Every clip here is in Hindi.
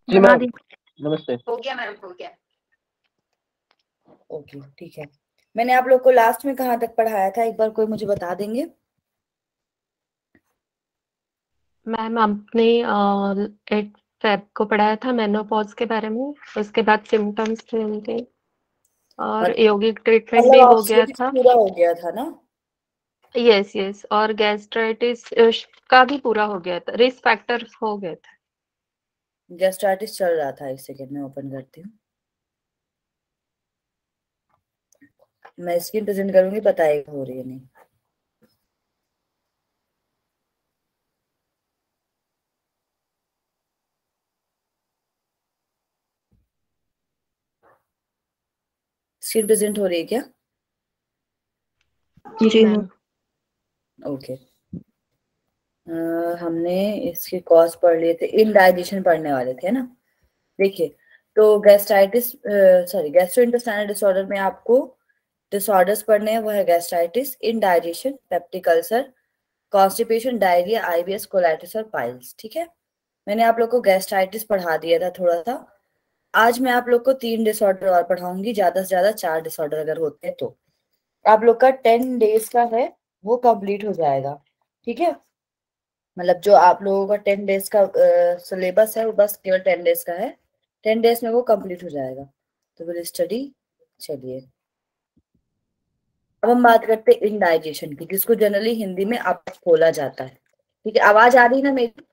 जी बना मैम, दी। नमस्ते। हो गया मैम, हो गया। ओके, ठीक है। मैंने आप लोग को लास्ट में कहाँ तक पढ़ाया था, एक बार कोई मुझे बता देंगे? मैम आपने 8 फेब को पढ़ाया था मेनोपॉज के बारे में, उसके बाद सिम्टम्स थे उनके, और यौगिक ट्रीटमेंट मतलब भी हो गया ऑब्स्टेटिक्स था। पूरा हो गया था ना? यस यस, और गैस्ट्राइटिस का भी पूरा हो गया था, रिस्क फैक्टर हो गया था। गैस्ट्राइटिस चल रहा था, एक सेकेंड में ओपन करती हूँ। मैं स्क्रीन प्रेजेंट करूंगी, बताएगा हो रही है नहीं। स्क्रीन प्रेजेंट हो रही है क्या? जी मैम। ओके। हमने इसके कॉज पढ़ लिए थे, इनडाइजेशन पढ़ने वाले थे ना। देखिए, तो गैस्ट्राइटिस सॉरी गैस्ट्रोइंटेस्टाइनल डिसऑर्डर में आपको डिसऑर्डर्स पढ़ने हैं, वो है gastritis, indigestion, peptic ulcer, constipation, diarrhoea, IBS, colitis और पाइल्स। ठीक है, मैंने आप लोग को गैस्ट्राइटिस पढ़ा दिया था थोड़ा सा। आज मैं आप लोग को 3 डिसऑर्डर और पढ़ाऊंगी, ज्यादा से ज्यादा 4 डिसऑर्डर अगर होते हैं तो। आप लोग का 10 डेज का है वो कंप्लीट हो जाएगा। ठीक है, मतलब जो आप लोगों का 10 डेज का सिलेबस है वो बस केवल 10 डेज का है। 10 डेज में वो कंप्लीट हो जाएगा। तो विल स्टडी। चलिए, अब हम बात करते हैं इनडाइजेशन की, जिसको जनरली हिंदी में अपच बोला जाता है। ठीक है, आवाज आ रही है ना मेरी?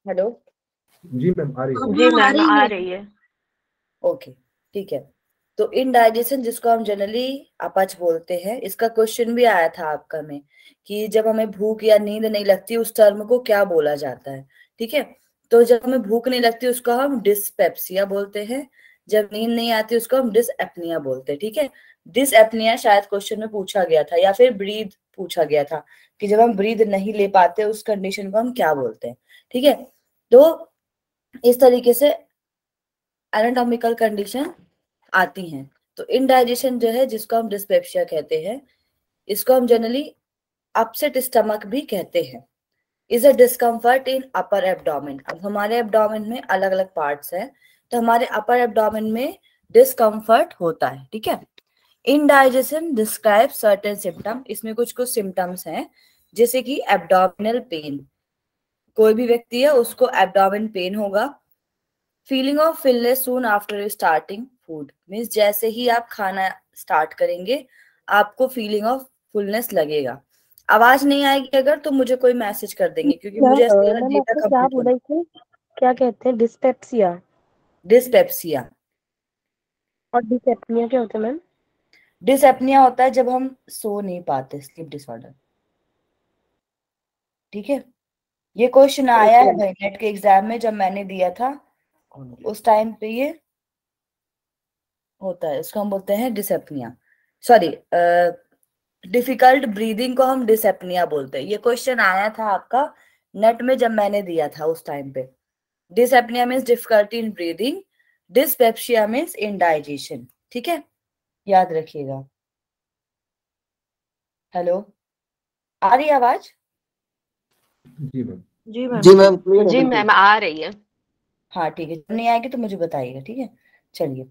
हेलो? जी मैम, आ रही है। जी मैम आ रही है। ओके, ठीक है। तो इनडाइजेशन, जिसको हम जनरली अपच बोलते हैं, इसका क्वेश्चन भी आया था आपका में कि जब हमें भूख या नींद नहीं लगती उस टर्म को क्या बोला जाता है। ठीक है, तो जब हमें भूख नहीं लगती उसको हम डिस्पेप्सिया बोलते हैं, जब नींद नहीं आती उसको हम डिसएपनिया बोलते हैं। ठीक है, डिसएपनिया शायद क्वेश्चन में पूछा गया था, या फिर ब्रीद पूछा गया था कि जब हम ब्रीद नहीं ले पाते उस कंडीशन को हम क्या बोलते हैं। ठीक है, तो इस तरीके से एनाटॉमिकल कंडीशन आती हैं। तो इनडाइजेशन जो है, जिसको हम डिस्पेप्सिया कहते हैं, इसको हम जनरली अपसेट स्टमक भी कहते हैं। Is a discomfort in upper abdomen. अब हमारे एब्डोमेन में अलग अलग पार्ट्स हैं, तो हमारे अपर एब्डोमेन में डिस्कम्फर्ट होता है। ठीक है, इनडाइजेशन डिस्क्राइब सर्टेन सिम्टम, इसमें कुछ कुछ सिम्टम्स हैं, जैसे कि एब्डोमिनल पेन। कोई भी व्यक्ति है उसको एब्डोमेन पेन होगा। Feeling of fullness soon after starting food, means जैसे ही आप खाना स्टार्ट करेंगे आपको फीलिंग ऑफ फुलनेस लगेगा। आवाज नहीं आएगी अगर तो मुझे कोई मैसेज कर देंगे, क्योंकि मुझे ऐसा लग रहा है डेटा क्या कंप्लीट बोला होना। इसे, क्या कहते हैं, डिस्पेप्सिया डिस्पेप्सिया। और डिसएपनिया क्या होता है मैम? डिसएपनिया होता है जब हम सो नहीं पाते, स्लीप डिसऑर्डर। ठीक है, ये क्वेश्चन आया है भाई नेट के एग्जाम में, जब मैंने दिया था उस टाइम पे ये होता है, इसको हम बोलते हैं डिसएपनिया। सॉरी, डिफिकल्ट ब्रीदिंग को हम डिसएपनिया बोलते हैं। ये क्वेश्चन आया था आपका नेट में जब मैंने दिया था उस टाइम पे। Dyspnoea means difficulty in breathing, dyspepsia means indigestion. ठीक है, याद रखिएगा। हेलो, आ रही है आवाज? जी मैम। जी मैम। जी मैम, क्लियर है जी बिल्कुल। मैम आ रही है। हाँ ठीक है, जब नहीं आएगी तो मुझे बताइएगा। ठीक है, चलिए,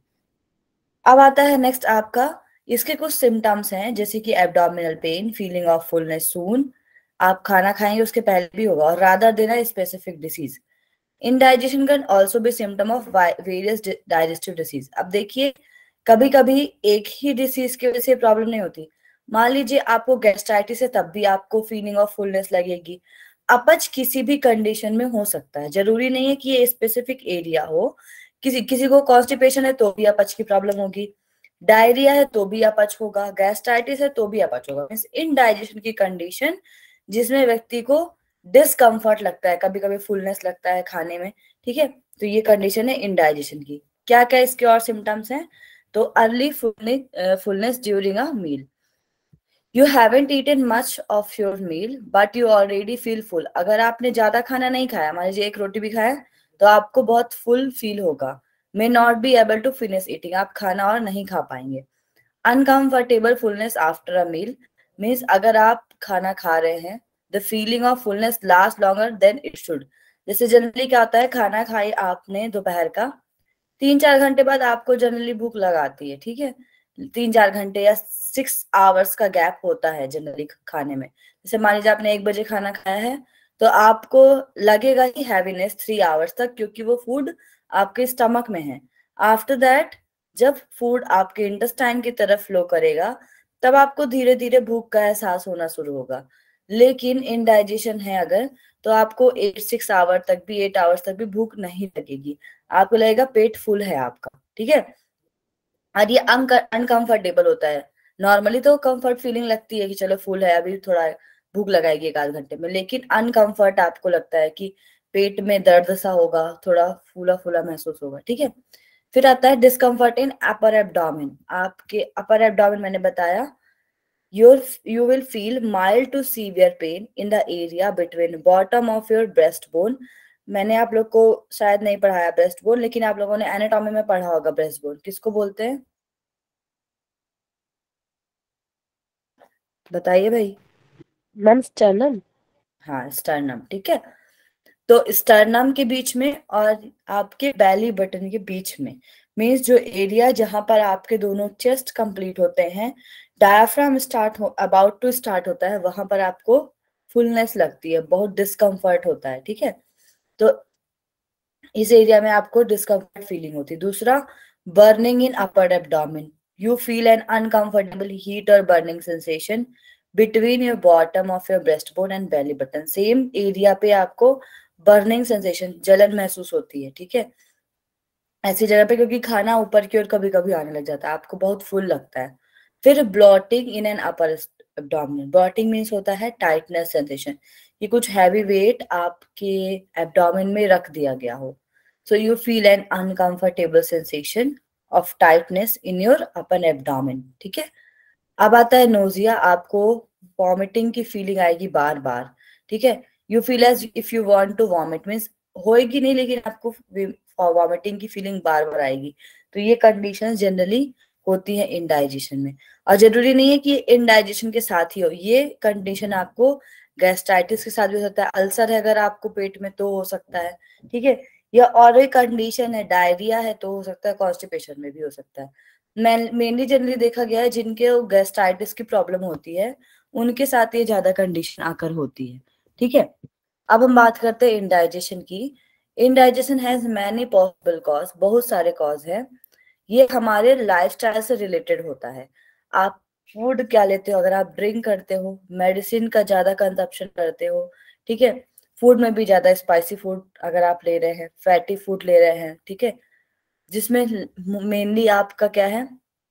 अब आता है नेक्स्ट आपका। इसके कुछ सिम्टम्स हैं, जैसे कि abdominal pain, feeling of fullness soon, आप खाना खाएंगे उसके पहले भी होगा, और रादर देना specific disease. Indigestion can also be symptom of various digestive disease. अब देखिए, कभी कभी एक ही डिसीज की वजह से प्रॉब्लम नहीं होती। मान लीजिए आपको गैस्ट्राइटिस है, तब भी आपको फीलिंग ऑफ फुलनेस लगेगी। अपच किसी भी कंडीशन में हो सकता है, जरूरी नहीं है कि ये स्पेसिफिक एरिया हो। किसी किसी को कॉन्स्टिपेशन है तो भी अपच की प्रॉब्लम होगी, डायरिया है तो भी अपच होगा, गैस्ट्राइटिस है तो भी अपच होगा। मीन्स इनडाइजेशन की कंडीशन जिसमें व्यक्ति को डिस्कम्फर्ट लगता है, कभी कभी फुलनेस लगता है खाने में। ठीक है, तो ये कंडीशन है इनडाइजेशन की। क्या क्या इसके और सिम्टम्स हैं? तो early fullness during a meal, you haven't eaten much of your meal but you already feel full. अगर आपने ज्यादा खाना नहीं खाया, मान लीजिए एक रोटी भी खाया, तो आपको बहुत फुल फील होगा। May not be able to finish eating, आप खाना और नहीं खा पाएंगे। Uncomfortable fullness after a meal, means अगर आप खाना खा रहे हैं, the feeling of fullness last longer than it should, जैसे जनरली क्या होता है, खाना खाए आपने दोपहर का, 3-4 घंटे बाद आपको जनरली भूख लगाती है, ठीक है, 3-4 घंटे या 6 आवर्स का गैप होता है जनरली खाने में। जैसे मान लीजिए आपने 1 बजे खाना खाया है, तो आपको लगेगा ही हैवीनेस 3 आवर्स तक, क्योंकि वो फूड आपके स्टमक में है। आफ्टर दैट जब फूड आपके इंटेस्टाइन की तरफ फ्लो करेगा, तब आपको धीरे धीरे भूख का एहसास होना शुरू होगा। लेकिन इनडाइजेशन है अगर, तो आपको 6 आवर तक भी, 8 आवर्स तक भी भूख नहीं लगेगी, आपको लगेगा पेट फुल है आपका, ठीक है। और ये अनकंफर्टेबल होता है। नॉर्मली तो कंफर्ट फीलिंग लगती है कि चलो फुल है, अभी थोड़ा भूख लगाएगी 1 आध घंटे में, लेकिन अनकंफर्ट आपको लगता है कि पेट में दर्द सा होगा, थोड़ा फूला फूला महसूस होगा, ठीक है। फिर आता है डिस्कम्फर्ट इन अपर एब्डोमेन। आपके अपर एब्डोमेन मैंने बताया, you will feel mild to severe pain in the area between bottom of your breastbone। मैंने आप लोग को शायद नहीं पढ़ाया ब्रेस्ट बोन, लेकिन आप लोगों ने एनाटॉमी में पढ़ा होगा ब्रेस्ट बोन किसको बोलते हैं, बताइए भाई। Ma'am sternum. हाँ, स्टर्नम, ठीक है। तो स्टर्नम के बीच में और आपके बेली बटन के बीच में, मीन्स जो एरिया जहां पर आपके दोनों चेस्ट कंप्लीट होते हैं, डायाफ्राम अबाउट टू स्टार्ट होता है, वहां पर आपको फुलनेस लगती है, बहुत डिस्कम्फर्ट होता है, ठीक है। तो इस एरिया में आपको डिस्कम्फर्ट फीलिंग होती है। दूसरा, burning in upper abdomen, you feel an uncomfortable heat और burning sensation between your bottom of your breast bone and belly button. Same area पे आपको बर्निंग सेंसेशन, जलन महसूस होती है, ठीक है, ऐसी जगह पे, क्योंकि खाना ऊपर की ओर कभी कभी आने लग जाता है, आपको बहुत फुल लगता है। फिर blotting in an upper abdomen. Blotting means होता है टाइटनेस सेंसेशन, कि कुछ हैवी वेट आपके एब्डोमिन में रख दिया गया हो। So you feel an uncomfortable sensation of tightness in your upper abdomen, ठीक है। अब आता है नोजिया, आपको वॉमिटिंग की फीलिंग आएगी बार बार, ठीक है। You feel as if you want to vomit, means होएगी नहीं, लेकिन आपको वॉमिटिंग की फीलिंग बार बार आएगी। तो ये कंडीशन जनरली होती है इनडाइजेशन में। और जरूरी नहीं है कि इनडाइजेशन के साथ ही हो, ये कंडीशन आपको गैस्ट्राइटिस के साथ भी हो सकता है, अल्सर है अगर आपको पेट में तो हो सकता है, ठीक है, या और एक कंडीशन है डायरिया है तो हो सकता है, कॉन्स्टिपेशन में भी हो सकता है। मेनली जनरली देखा गया है जिनके गैस्ट्राइटिस की प्रॉब्लम होती है, उनके साथ ये ज्यादा कंडीशन आकर होती है, ठीक है। अब हम बात करते हैं इनडाइजेशन की। Indigestion has many possible cause, बहुत सारे कॉज है। ये हमारे लाइफस्टाइल से रिलेटेड होता है। आप फूड क्या लेते हो, अगर आप ड्रिंक करते हो, मेडिसिन का ज्यादा कंजप्शन करते हो, ठीक है, फूड में भी ज्यादा स्पाइसी फूड अगर आप ले रहे हैं, फैटी फूड ले रहे हैं, ठीक है, जिसमें मेनली आपका क्या है,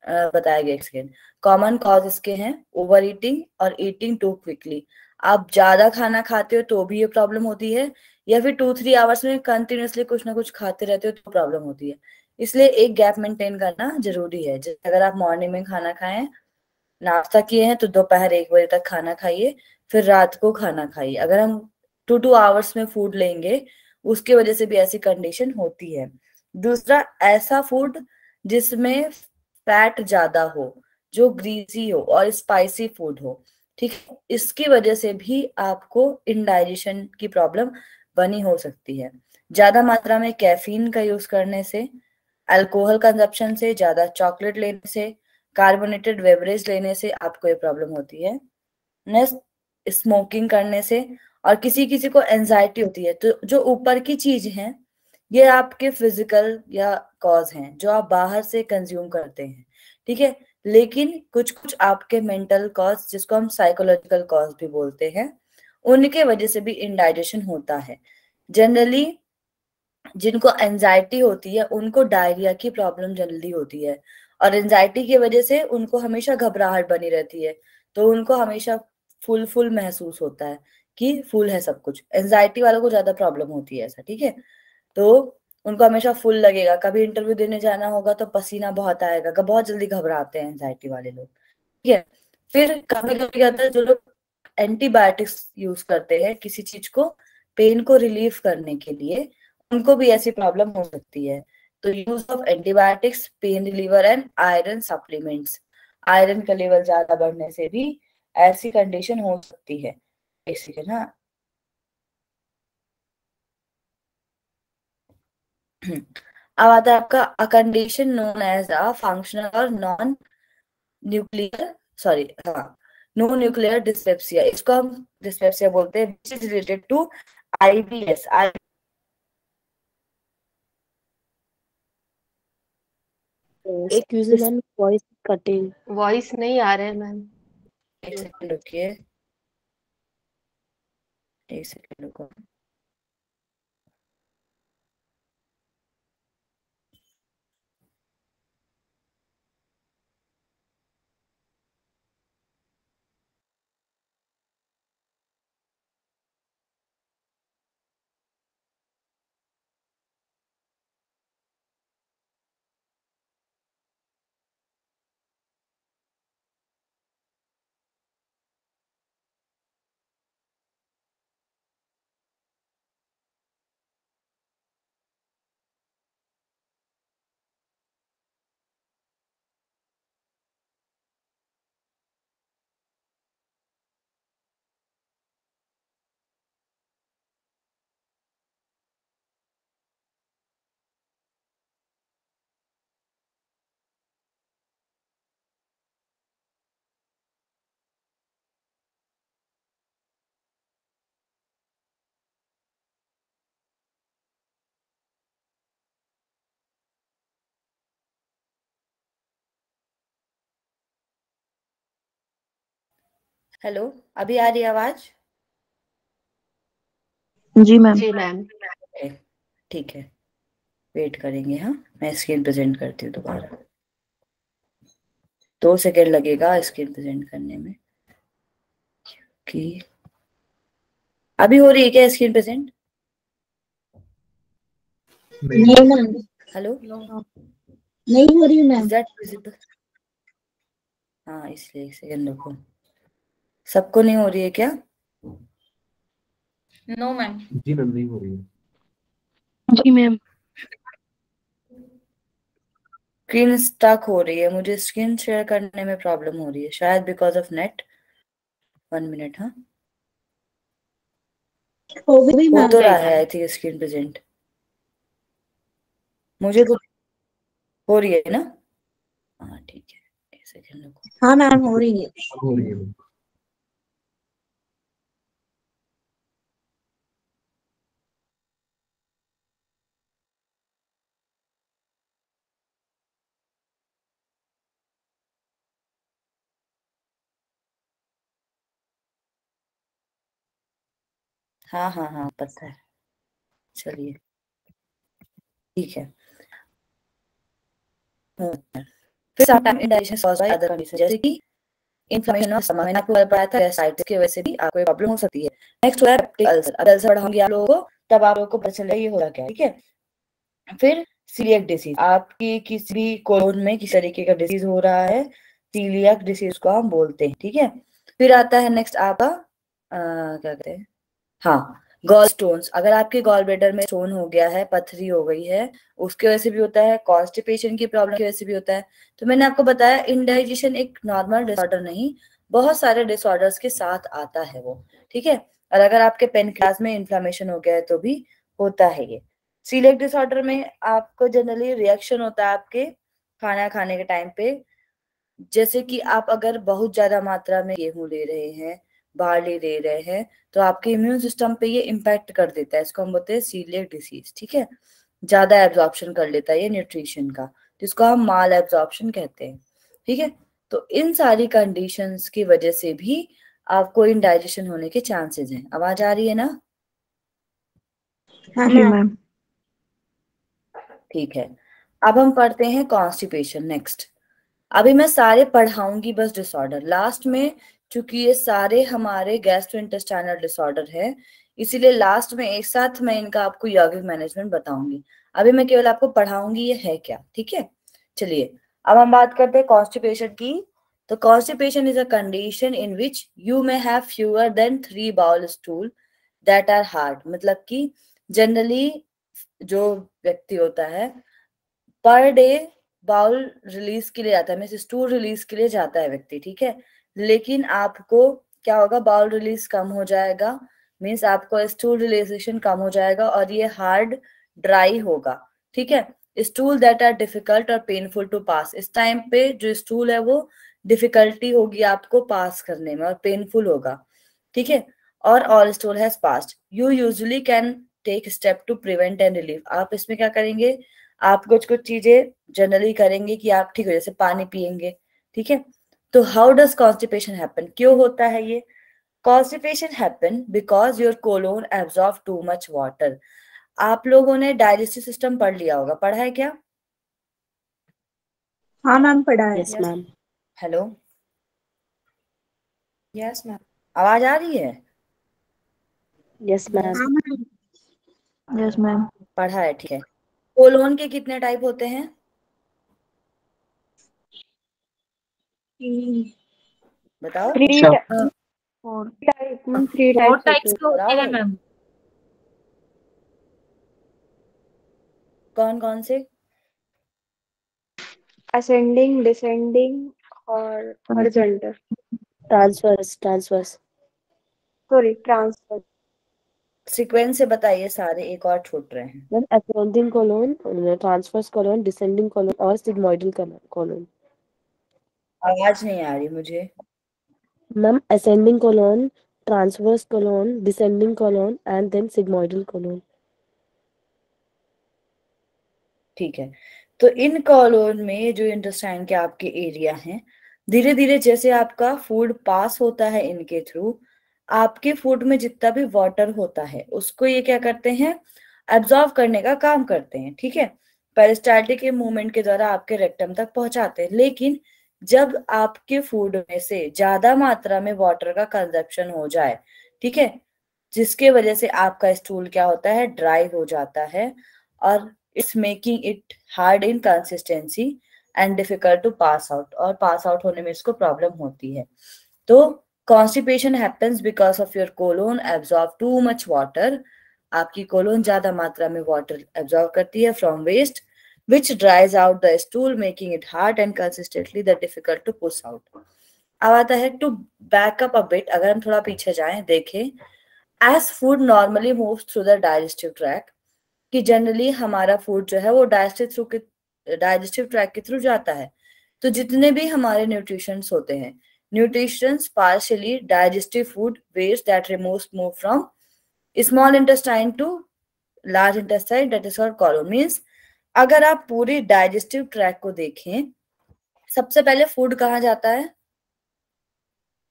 बताया गया सेकेंड। कॉमन कॉज इसके हैं ओवर ईटिंग और ईटिंग टू क्विकली। आप ज्यादा खाना खाते हो तो भी ये प्रॉब्लम होती है, या फिर 2-3 आवर्स में कंटिन्यूअसली कुछ ना कुछ खाते रहते हो तो प्रॉब्लम होती है। इसलिए एक गैप मेंटेन करना जरूरी है। जैसे अगर आप मॉर्निंग में खाना खाएं, नाश्ता किए हैं, तो दोपहर 1 बजे तक खाना खाइए, फिर रात को खाना खाइए। अगर हम 2-2 आवर्स में फूड लेंगे, उसके वजह से भी ऐसी कंडीशन होती है। दूसरा, ऐसा फूड जिसमें फैट ज्यादा हो, जो ग्रीसी हो और स्पाइसी फूड हो, ठीक है, इसकी वजह से भी आपको इनडाइजेशन की प्रॉब्लम बनी हो सकती है। ज्यादा मात्रा में कैफीन का यूज करने से, अल्कोहल कंजप्शन से, ज्यादा चॉकलेट लेने से, कार्बोनेटेड बेवरेज लेने से आपको ये प्रॉब्लम होती है। नेक्स्ट, स्मोकिंग करने से, और किसी किसी को एंजाइटी होती है। तो जो ऊपर की चीज है, ये आपके फिजिकल या कॉज हैं जो आप बाहर से कंज्यूम करते हैं, ठीक है, लेकिन कुछ कुछ आपके मेंटल कॉज, जिसको हम साइकोलॉजिकल कॉज भी बोलते हैं, उनके वजह से भी इनडाइजेशन होता है। जनरली जिनको एंजाइटी होती है उनको डायरिया की प्रॉब्लम जल्दी होती है, और एंजाइटी की वजह से उनको हमेशा घबराहट बनी रहती है, तो उनको हमेशा फुल फुल महसूस होता है कि फुल है सब कुछ। एंजाइटी वालों को ज्यादा प्रॉब्लम होती है ऐसा, ठीक है, तो उनको हमेशा फुल लगेगा। कभी इंटरव्यू देने जाना होगा तो पसीना बहुत आएगा, बहुत जल्दी घबराते हैं एंजाइटी वाले लोग, ठीक है। फिर कभी कभी क्या होता है, जो लोग एंटीबायोटिक्स यूज करते हैं किसी चीज को पेन को रिलीव करने के लिए, उनको भी ऐसी प्रॉब्लम हो सकती है। तो use of antibiotics, pain reliever and iron supplements, iron का लेवल ज्यादा बढ़ने से भी ऐसी कंडीशन हो सकती है, बेसिक है ना। अब आता है आपका a condition known as a functional और नॉन न्यूक्लियर सॉरी हाँ नो न्यूक्लियर डिस्पेप्सिया, इसको हम डिस्पेप्सिया बोलते हैं, which is related to IBS. Excuse me ma'am, voice cutting. Voice नहीं आ रहा है मैम। एक सेकंड रुकिए, एक सेकंड रुको। हेलो, अभी आ रही है आवाज? जी मैम। जी मैम। ठीक है, वेट करेंगे। हाँ, मैं स्क्रीन प्रेजेंट करती हूँ दोबारा, 2 सेकेंड लगेगा स्क्रीन प्रेजेंट करने में। कि अभी हो रही है क्या स्क्रीन प्रेजेंट? नहीं मैम, हेलो, नहीं हो रही मैम। Is that visible? हाँ, इसलिए एक सेकेंड रुको। सबको नहीं हो रही है क्या? No ma'am. जी मैम, नहीं हो रही है। जी मैम। स्क्रीन स्टक हो रही है, मुझे स्क्रीन शेयर करने में प्रॉब्लम हो रही है, शायद बिकॉज ऑफ नेट। 1 मिनट। हाँ, हो गई हो मैम। तो रहा है आई थिंक स्क्रीन प्रेजेंट, मुझे तो हो रही है ना। हाँ ठीक है, एक सेकेंड रुको। हाँ मैम, हो रही है। अब हो रही है मैम। हाँ हाँ हाँ, पता है, चलिए ठीक है। फिर sometime indigestion caused by other condition, जैसे कि इन्फ्लेमेशन ऑफ स्टमक, मैंने आपको बताया था गैस्ट्राइटिस की वजह से भी आपको प्रॉब्लम हो सकती है। नेक्स्ट हो है पेप्टिक अल्सर। अब अल्सर बढ़ाऊंगी आप लोगों को, तब आप लोगों को पता चलेगा ये हो रहा क्या है, ठीक है। फिर सीलियक डिसीज, आपकी किसी भी कोलन में किसी तरीके का डिसीज हो रहा है, सीलियक डिसीज को हम बोलते हैं, ठीक है। फिर आता है नेक्स्ट आपका क्या कहते हैं, हाँ, गॉल स्टोन्स। अगर आपके गॉल ब्लैडर में स्टोन हो गया है, पथरी हो गई है, उसकी वजह से भी होता है, कॉन्स्टिपेशन की प्रॉब्लम की वजह से भी होता है। तो मैंने आपको बताया इंडाइजेशन एक नॉर्मल डिसऑर्डर नहीं, बहुत सारे डिसऑर्डर्स के साथ आता है वो, ठीक है। और अगर आपके पेनक्रियाज में इन्फ्लेमेशन हो गया है तो भी होता है ये। सीलियक डिसऑर्डर में आपको जनरली रिएक्शन होता है आपके खाना खाने के टाइम पे, जैसे कि आप अगर बहुत ज्यादा मात्रा में गेहूं ले रहे हैं, बार्ली ले रहे हैं, तो आपके इम्यून सिस्टम पे ये इम्पैक्ट कर देता है, इसको हम बोलते हैं सीलियक डिसीज, ठीक है। ज्यादा एब्जॉर्प्शन कर लेता है ये न्यूट्रिशन का, जिसको हम माल एब्जॉर्प्शन कहते हैं, ठीक है। तो इन सारी कंडीशंस की वजह से भी आपको इंडाइजेशन होने के चांसेस हैं। आवाज आ रही है ना? हाँ मैम। ठीक है, अब हम पढ़ते हैं कॉन्स्टिपेशन नेक्स्ट। अभी मैं सारे पढ़ाऊंगी बस डिसऑर्डर लास्ट में, चूंकि ये सारे हमारे गैस्ट्रोइंटेस्टाइनल डिसऑर्डर है, इसीलिए लास्ट में एक साथ मैं इनका आपको यौगिक मैनेजमेंट बताऊंगी। अभी मैं केवल आपको पढ़ाऊंगी ये है क्या, ठीक है। चलिए, अब हम बात करते हैं कॉन्स्टिपेशन की। तो constipation is a condition in which you may have fewer than 3 bowel stool that are hard, मतलब कि जनरली जो व्यक्ति होता है पर डे बाउल रिलीज के लिए जाता है, मीन्स स्टूल रिलीज के लिए जाता है व्यक्ति, ठीक है। लेकिन आपको क्या होगा, बाउल रिलीज कम हो जाएगा, मीन्स आपको स्टूल रिलीजेशन कम हो जाएगा और ये हार्ड ड्राई होगा। ठीक है। स्टूल दैट आर डिफिकल्ट और पेनफुल टू पास, इस टाइम पे जो स्टूल है वो डिफिकल्टी होगी आपको पास करने में और पेनफुल होगा, ठीक है। और all stool has passed, you usually can take step to prevent and relieve, आप इसमें क्या करेंगे, आप कुछ कुछ चीजें जनरली करेंगे कि आप ठीक हो, जैसे पानी पियेंगे, ठीक है। तो हाउ डज कॉन्स्टिपेशन हैपन, क्यों होता है ये? Constipation happen because your colon absorb too much water. आप लोगों ने डाइजेस्टिव सिस्टम पढ़ लिया होगा, पढ़ा है क्या? हाँ मैम, पढ़ा है। Yes ma'am. Hello, yes ma'am, आवाज आ रही है? Yes ma'am. हाँ मैम। Yes ma'am. पढ़ा है, ठीक है। कोलोन के कितने टाइप होते हैं? बताओ। थ्री अच्छा। Four type ma'am, three four types types होते के होते बताओ हैं भाई, मैम। कौन कौन से? हैं, असेंडिंग, डिसेंडिंग और horizontal. Transverse transverse. Sorry, transfer. Sequence से बताइए सारे, एक और छूट रहे हैं। Ma'am ascending colon, transverse colon, descending colon और सिग्मोइडल कोलोन। आवाज नहीं आ रही मुझे। Ma'am ascending colon, transverse colon, descending colon and then sigmoidal colon. ठीक है, तो इन कॉलोन में जो इंटेस्टाइन के आपके एरिया हैं, धीरे धीरे जैसे आपका फूड पास होता है इनके थ्रू, आपके फूड में जितना भी वाटर होता है उसको ये क्या करते हैं, एब्जॉर्व करने का काम करते हैं, ठीक है। पेरिस्टाल्टिक के मूवमेंट के द्वारा आपके रेक्टम तक पहुंचाते हैं। लेकिन जब आपके फूड में से ज्यादा मात्रा में वाटर का कंजप्शन हो जाए, ठीक है, जिसके वजह से आपका स्टूल क्या होता है, ड्राई हो जाता है, और it's making it hard in consistency and difficult to pass out, और पास आउट होने में इसको प्रॉब्लम होती है। तो constipation happens because of your colon absorb too much water, आपकी कोलोन ज्यादा मात्रा में वाटर एब्जॉर्ब करती है from waste, which dries out the stool making it hard and consistently the difficult to push out। अब आता है to back up a bit, अगर हम थोड़ा पीछे जाएं देखें, as food normally moves through the digestive tract, कि जनरली हमारा फूड जो है वो डाइजेस्टिव ट्रैक के थ्रू जाता है। तो जितने भी हमारे न्यूट्रिशंस होते हैं, nutritions partially digestive food waste that removes move from small intestine to large intestine, that is called colon. Means अगर आप पूरी डाइजेस्टिव ट्रैक को देखें, सबसे पहले फूड कहाँ जाता है?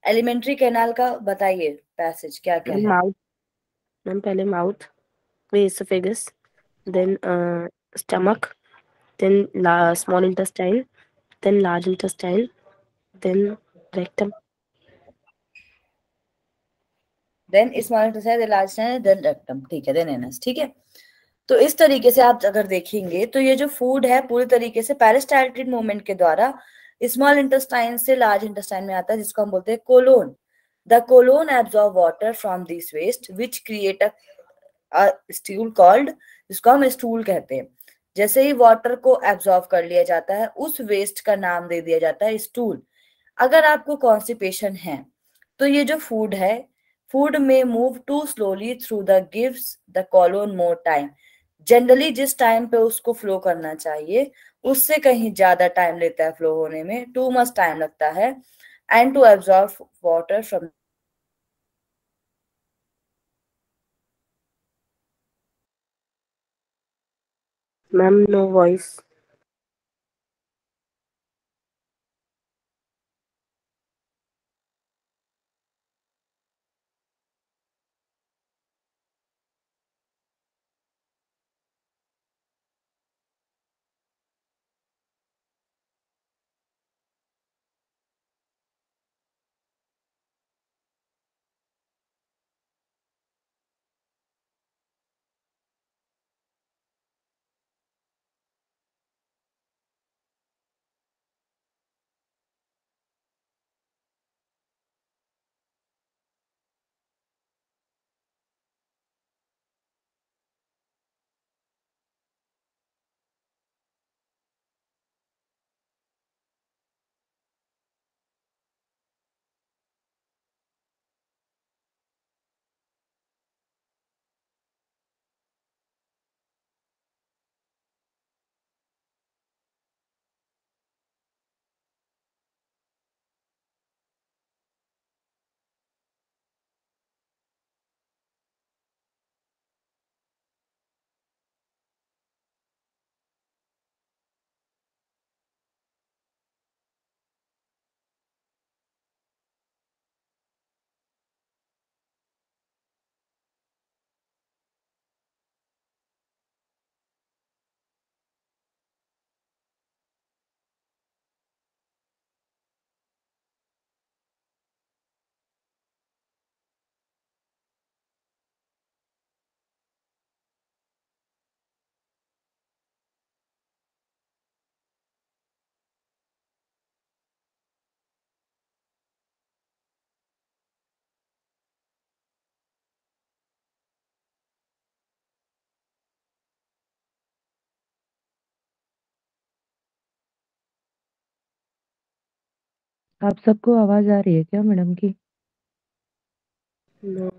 एलिमेंट्री कैनाल का बताइए पैसेज क्या क्या है? माउथ। मैम पहले mouth, oesophagus, then stomach, then small intestine, then large intestine, then rectum. Then small intestine, then large intestine, then rectum, ठीक है, देन एनस, ठीक है। तो इस तरीके से आप अगर देखेंगे तो ये जो फूड है पूरी तरीके से पेरिस्टाल्टिक मूवमेंट के द्वारा स्मॉल इंटेस्टाइन से लार्ज इंटेस्टाइन में आता है, जिसको हम बोलते हैं colon. The colon absorb water from this waste which create a stool called, जिसको हम स्टूल कहते हैं। जैसे ही वाटर को एब्जॉर्ब कर लिया जाता है, उस वेस्ट का नाम दे दिया जाता है स्टूल। अगर आपको कॉन्स्टिपेशन है तो ये जो फूड है, फूड में move too slowly through the gives the colon more time, generally जिस टाइम पे उसको फ्लो करना चाहिए उससे कहीं ज्यादा टाइम लेता है फ्लो होने में, टू मच टाइम लगता है, and to absorb water from. Ma'am, no voice. आप सबको आवाज आ रही है क्या मैडम की? No.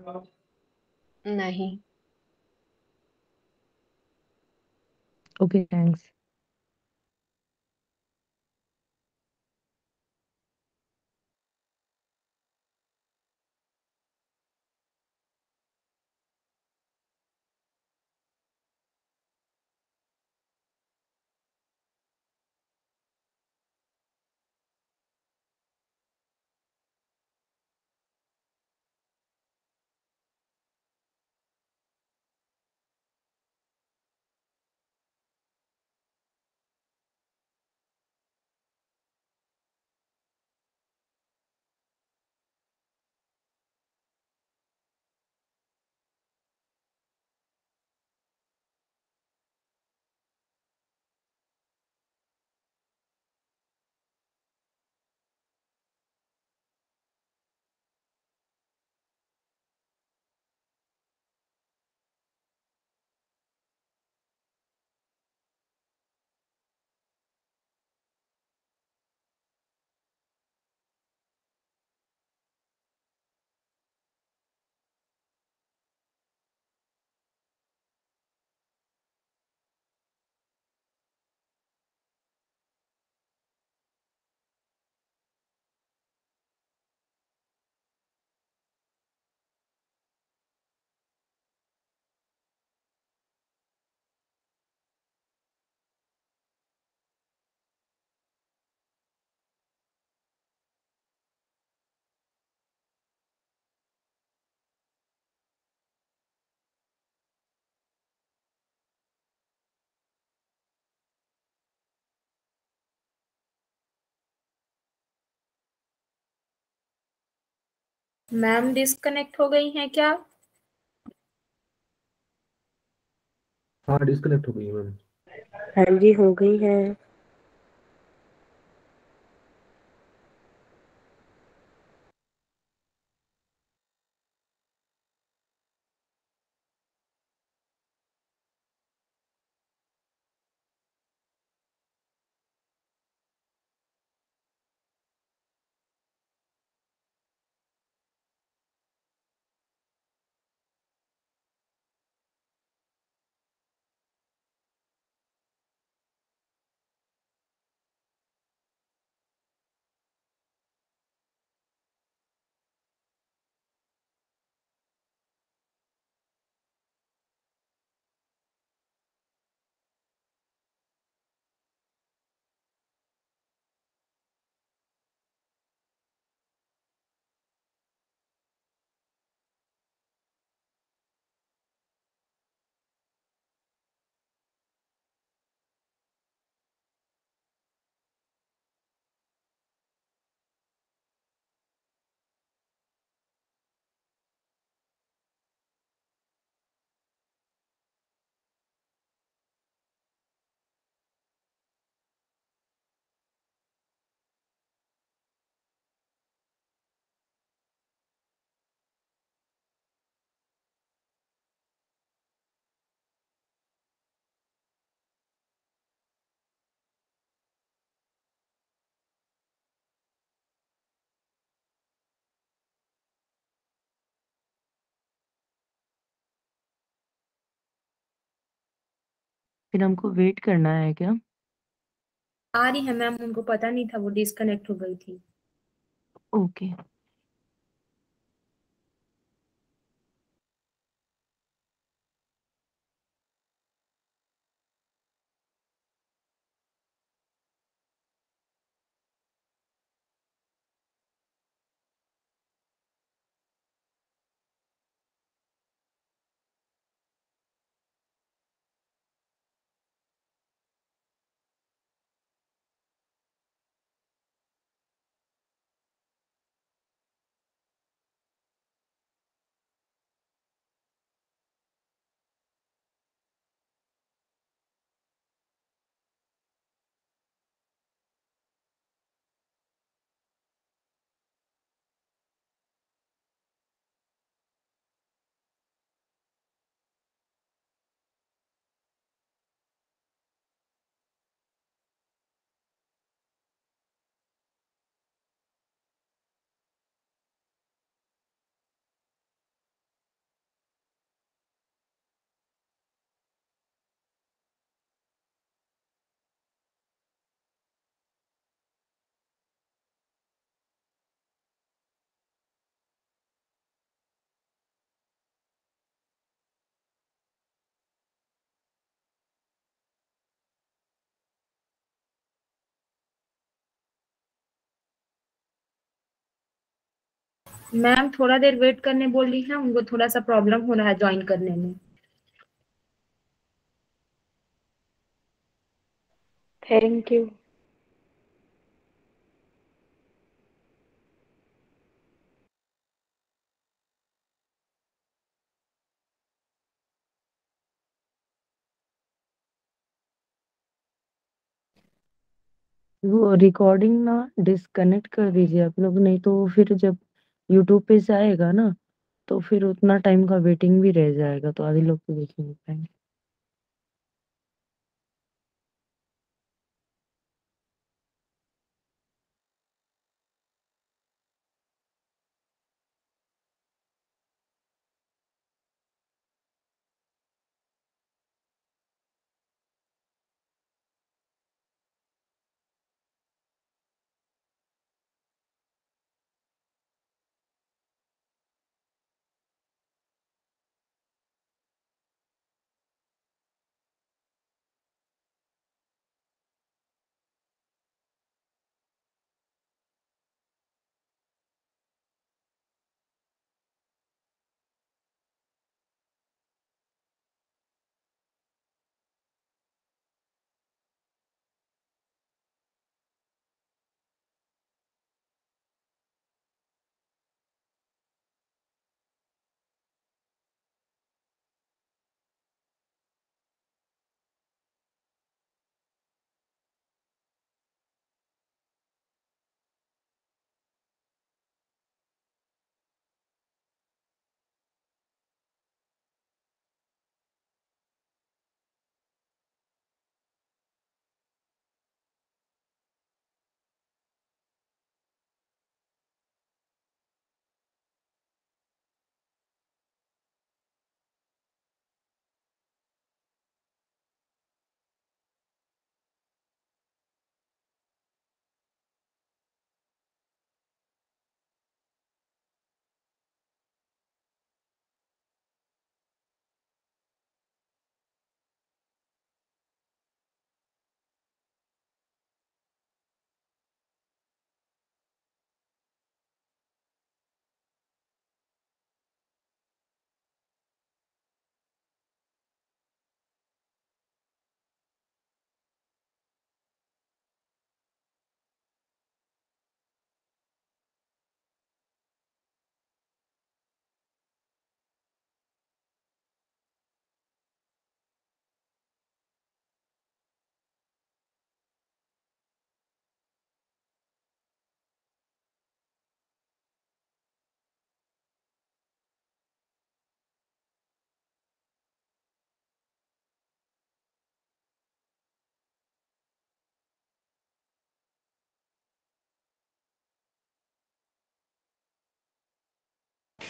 नहीं। Okay thanks. मैम डिस्कनेक्ट हो गई हैं क्या? हाँ डिस्कनेक्ट हो गई है मैम। हाँ जी, हो गई है। फिर हमको वेट करना है क्या? आ रही है मैम, उनको पता नहीं था, वो डिस्कनेक्ट हो गई थी। ओके। मैम थोड़ा देर वेट करने बोल रही है, उनको थोड़ा सा प्रॉब्लम हो रहा है ज्वाइन करने में। Thank you. वो रिकॉर्डिंग ना डिस्कनेक्ट कर दीजिए आप लोग, नहीं तो वो फिर जब यूट्यूब पे से आएगा ना तो फिर उतना टाइम का वेटिंग भी रह जाएगा, तो आधे लोग तो देख ही नहीं पाएंगे।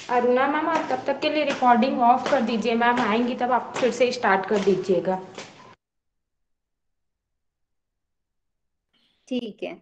अरुणा मैम, आप तब तक के लिए रिकॉर्डिंग ऑफ कर दीजिए, मैम आएंगी तब आप फिर से स्टार्ट कर दीजिएगा। ठीक है।